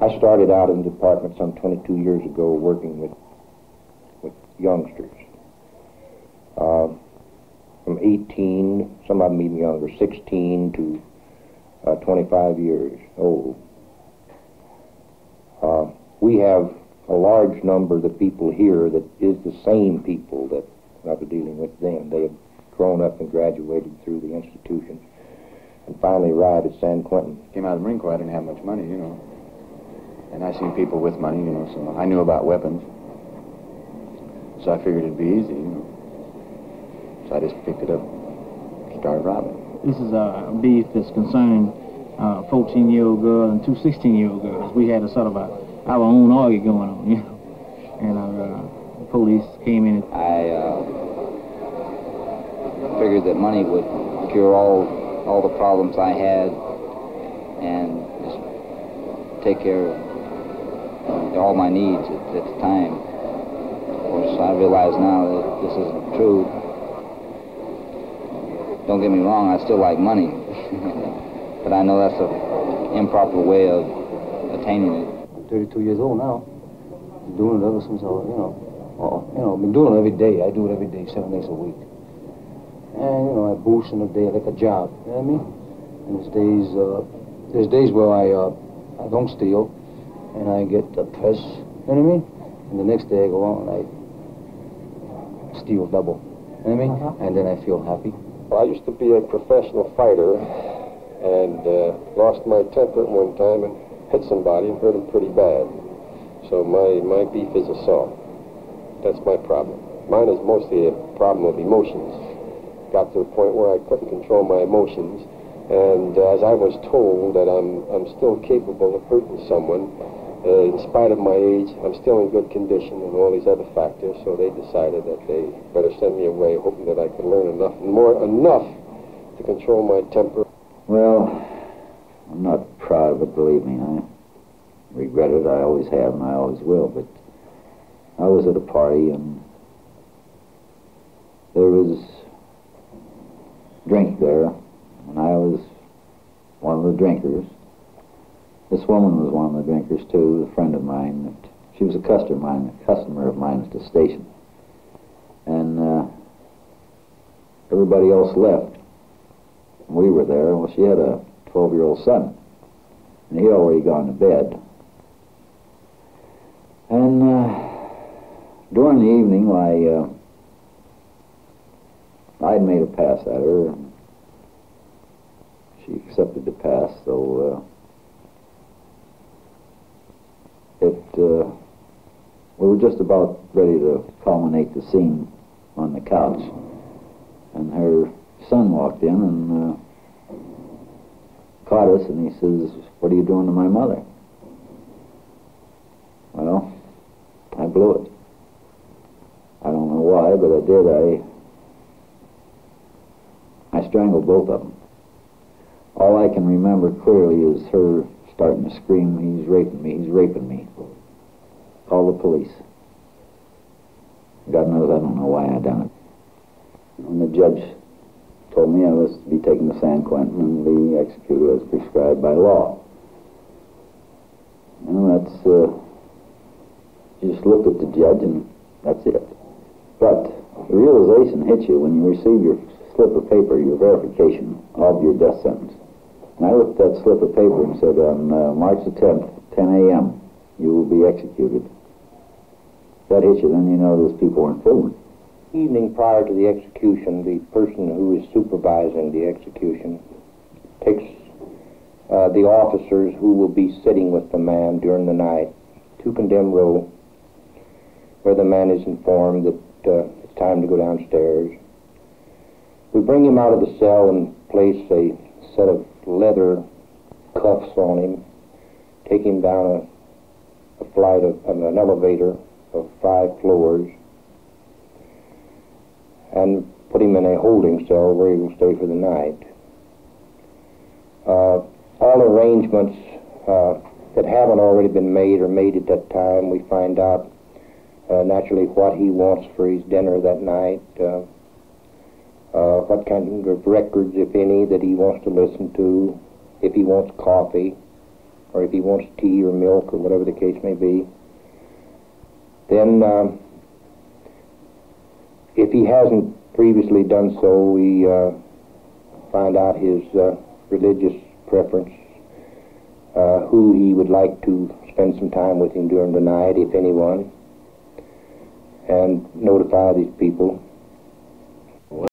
I started out in the department some 22 years ago working with youngsters. From 18, some of them even younger, 16 to 25 years old. We have a large number of the people here that is the same people that I was dealing with then. They have grown up and graduated through the institution and finally arrived at San Quentin. Came out of the Marine Corps, I didn't have much money, you know. And I seen people with money, you know, so I knew about weapons. So I figured it'd be easy, you know. So I just picked it up and started robbing. This is a beef that's concerning a 14-year-old girl and two 16-year-old girls. We had a sort of our own argument going on, you know. And the police came in. I figured that money would cure all the problems I had and just take care of all my needs at the time. Of course, I realize now that this isn't true. Don't get me wrong, I still like money, but I know that's an improper way of attaining it. I'm 32 years old now. Been doing it ever since I was, I've been doing it every day. I do it every day, 7 days a week. And, I boost in a day like a job, you know what I mean? And there's days where I don't steal, and I get pissed, you know what I mean? And the next day I go out and I steal double, you know what I mean? And then I feel happy. Well, I used to be a professional fighter and lost my temper at one time and hit somebody and hurt him pretty bad. So my beef is assault. That's my problem. Mine is mostly a problem of emotions. Got to the point where I couldn't control my emotions, and as I was told that I'm still capable of hurting someone, in spite of my age, I'm still in good condition and all these other factors, so they decided that they better send me away, hoping that I could learn enough to control my temper. Well, I'm not proud of it, believe me. I regret it. I always have and I always will, but I was at a party and there was drink there, and I was one of the drinkers. This woman was one of the drinkers too, a friend of mine. She was a customer of mine at the station. And everybody else left. We were there. Well, she had a 12-year-old son, and he'd already gone to bed. And during the evening, I'd made a pass at her, and she accepted the pass, so we were just about ready to culminate the scene on the couch, and her son walked in and caught us, and he says, "What are you doing to my mother?" Well, I blew it. I don't know why, but I did. I strangled both of them. All I can remember clearly is her starting to scream, "He's raping me, he's raping me. Call the police." God knows I don't know why I done it. And the judge told me I was to be taken to San Quentin and be executed as prescribed by law. That's, you just look at the judge and that's it. But the realization hits you when you receive your slip of paper, your verification of your death sentence. And I looked at that slip of paper and said, on March the 10th, 10 a.m., you will be executed. That hits you, then you know those people weren't fooling. Evening prior to the execution, the person who is supervising the execution takes the officers who will be sitting with the man during the night to Condemned Row, where the man is informed that it's time to go downstairs. We bring him out of the cell and place a set of leather cuffs on him, take him down a flight of an elevator of 5 floors, and put him in a holding cell where he will stay for the night. All arrangements that haven't already been made are made at that time. We find out naturally what he wants for his dinner that night, what kind of records, if any, that he wants to listen to, if he wants coffee. or if he wants tea or milk or whatever the case may be. Then, if he hasn't previously done so, we find out his religious preference, who he would like to spend some time with him during the night, if anyone, and notify these people.